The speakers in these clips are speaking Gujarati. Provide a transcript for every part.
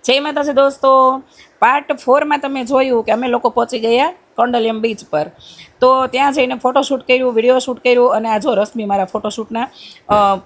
જય માતાજી દોસ્તો, પાર્ટ 4માં તમે જોયું કે અમે લોકો પહોંચી ગયા કંડલિયમ બીચ પર. તો ત્યાં જઈને ફોટોશૂટ કર્યું, વિડીયો શૂટ કર્યું, અને આ જો રશ્મિ મારા ફોટોશૂટના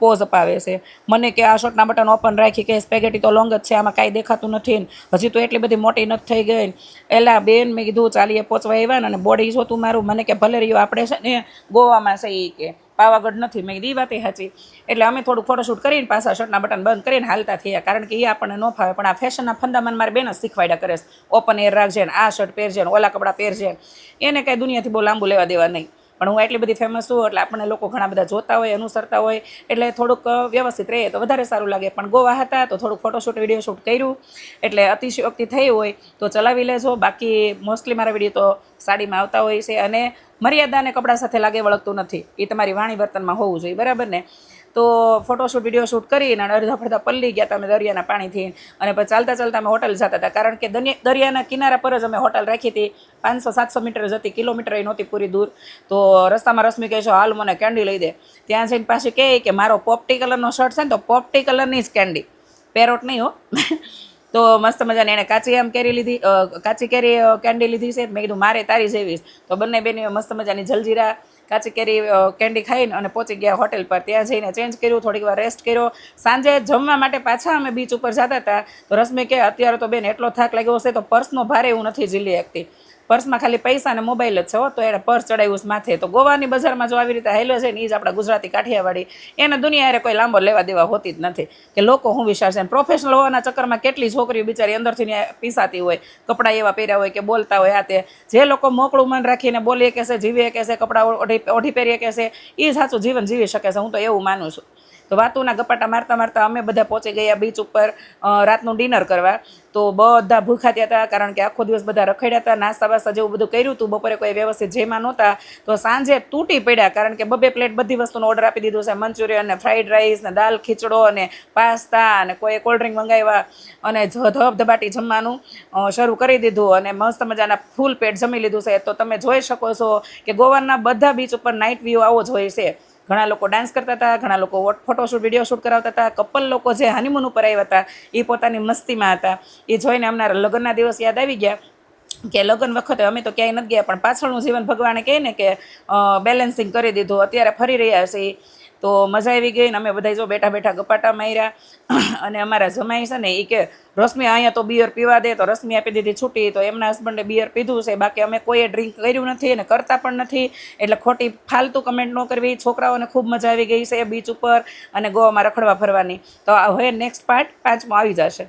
પોઝ અપાવે છે. મને કે આ શર્ટના બટન ઓપન રાખી કે સ્પેગેટી તો લોંગ જ છે, આમાં કાંઈ દેખાતું નથી ને હજી તો એટલી બધી મોટી નથી થઈ ગઈ. એલા બેન, મેં કીધું ચાલીએ પહોંચવા આવ્યા ને, અને બોડી જોતું મારું. મને કે ભલે રહ્યું, આપણે છે ને ગોવામાં છે એ કે પાવાગઢ નથી. મેં કીધી વાતે સાચી. એટલે અમે થોડુંક ફોટોશૂટ કરીને પાછા શર્ટના બટન બંધ કરીને હાલતા થયા, કારણ કે એ આપણને ન ફાવે. પણ આ ફેશનના ફંદામાં મારી બેન જ શીખવાડ્યા કરે છે, ઓપન એર રાખજે ને, આ શર્ટ પહેરજે ને, ઓલા કપડાં પહેરજે. એને કાંઈ દુનિયાથી બહુ લાંબુ લેવા દેવા નહીં. પણ હું એટલી બધી ફેમસ છું એટલે આપણને લોકો ઘણા બધા જોતા હોય, અનુસરતા હોય, એટલે થોડુંક વ્યવસ્થિત રહે તો વધારે સારું લાગે. પણ ગોવા હતા તો થોડુંક ફોટોશૂટ વિડીયો શૂટ કર્યું, એટલે અતિશયોક્તિ થઈ હોય તો ચલાવી લેજો. બાકી મોસ્ટલી મારા વિડીયો તો સાડીમાં આવતા હોય છે, અને મર્યાદાને કપડાં સાથે લાગે વળગતું નથી. એ તમારી વાણી વર્તનમાં હોવું જોઈએ, બરાબર ને? તો ફોટોશૂટ વિડીયો શૂટ કરીને અડધા ફડધા પલ્લી ગયા હતા અમે દરિયાના પાણીથી. અને પછી ચાલતા ચાલતા અમે હોટલ જતા હતા, કારણ કે દરિયાના કિનારા પર જ અમે હોટલ રાખી હતી. 500-700 મીટર જ હતી, કિલોમીટર એ નહોતી પૂરી દૂર. તો રસ્તામાં રશ્મિ કહે છે હાલ મને કેન્ડી લઈ દે. ત્યાં જઈને પાછી કહે કે મારો પોપટી કલરનો શર્ટ છે ને, તો પોપટી કલરની જ કેન્ડી, પેરોટ નહીં હો. તો મસ્ત મજાની એણે કાચી આમ કેરી લીધી, કાચી કેરી કેન્ડી લીધી છે. મેં કીધું મારે તારી જેવી. તો બંને બેની મસ્ત મજાની જલજીરા કાચી કેરી કેન્ડી ખાઈને અને પહોંચી ગયા હોટેલ પર. ત્યાં જઈને ચેન્જ કર્યું, થોડીક વાર રેસ્ટ કર્યો. સાંજે જમવા માટે પાછા અમે બીચ ઉપર જતા હતા. તો રશ્મિ કે અત્યારે તો બેન એટલો થાક લાગ્યો હશે તો પર્સનો ભારે હું નથી ઝીલી શકતી, પર્સમાં ખાલી પૈસા અને મોબાઈલ જ છે હો. તો એને પર્સ ચડાવ્યું છે માથે. તો ગોવાની બજારમાં જો આવી રીતે હાલ્યો છે ને, એ જ આપણા ગુજરાતી કાઠિયાવાડી, એને દુનિયા હારે કોઈ લાંબો લેવા દેવા હોતી જ નથી કે લોકો શું વિચારશે. પ્રોફેશનલ હોવાના ચક્કરમાં કેટલી છોકરીઓ બિચારી અંદરથી પીસાતી હોય, કપડાં એવા પહેર્યા હોય કે બોલતા હોય. આ તે જે લોકો મોકળું મન રાખીને બોલી કે છે, જીવી કે છે, કપડાં ઓઢી પહેરીએ કે છે, એ સાચું જીવન જીવી શકે છે. હું તો એવું માનું છું. તો વાતુના ગપાટા મારતા મારતા અમે બધા પહોંચી ગયા બીચ ઉપર રાતનું ડિનર કરવા. તો બધા ભૂખાત્યા હતા, કારણ કે આખો દિવસ બધા રખડ્યા હતા, નાસ્તા બાસ્તા જેવું બધું કર્યું હતું. બપોરે કોઈ વ્યવસ્થિત જેમાં નહોતા, તો સાંજે તૂટી પડ્યા, કારણ કે 2 પ્લેટ બધી વસ્તુનો ઓર્ડર આપી દીધો છે. મંચુરિયન ને ફ્રાઈડ રાઈસ ને દાલ ખીચડો અને પાસ્તા, અને કોઈ કોલ્ડ્રિંક મંગાવ્યા, અને ધબધબાટી જમવાનું શરૂ કરી દીધું. અને મસ્ત મજાના ફૂલ પેટ જમી લીધું છે. તો તમે જોઈ શકો છો કે ગોવાના બધા બીચ ઉપર નાઇટ વ્યૂ આવો જ હોય છે. ઘણા લોકો ડાન્સ કરતા હતા, ઘણા લોકો ફોટોશૂટ વિડીયો શૂટ કરાવતા હતા. કપલ લોકો જે હનીમૂન ઉપર આવ્યા હતા એ પોતાની મસ્તીમાં હતા. એ જોઈને અમારા લગ્નના દિવસ યાદ આવી ગયા કે લગ્ન વખતે અમે તો ક્યાંય નથી ગયા, પણ પાછળનું જીવન ભગવાને કહે ને કે બેલેન્સિંગ કરી દીધું. અત્યારે ફરી રહ્યા છે. તો મજા આવી ગઈ ને અમે બધા જો બેઠા બેઠા ગપાટા માર્યા. અને અમારા જમાઈ છે ને એ કે રશ્મિ અહીંયા તો બિયર પીવા દે, તો રશ્મિ આપી દીધી છૂટી. તો એમના હસબન્ડે બિયર પીધું છે, બાકી અમે કોઈએ ડ્રિંક કર્યું નથી અને કરતા પણ નથી. એટલે ખોટી ફાલતુ કમેન્ટ ન કરવી. છોકરાઓને ખૂબ મજા આવી ગઈ છે બીચ ઉપર અને ગોવામાં રખડવા ફરવાની. તો હવે નેક્સ્ટ પાર્ટ 5મો આવી જશે.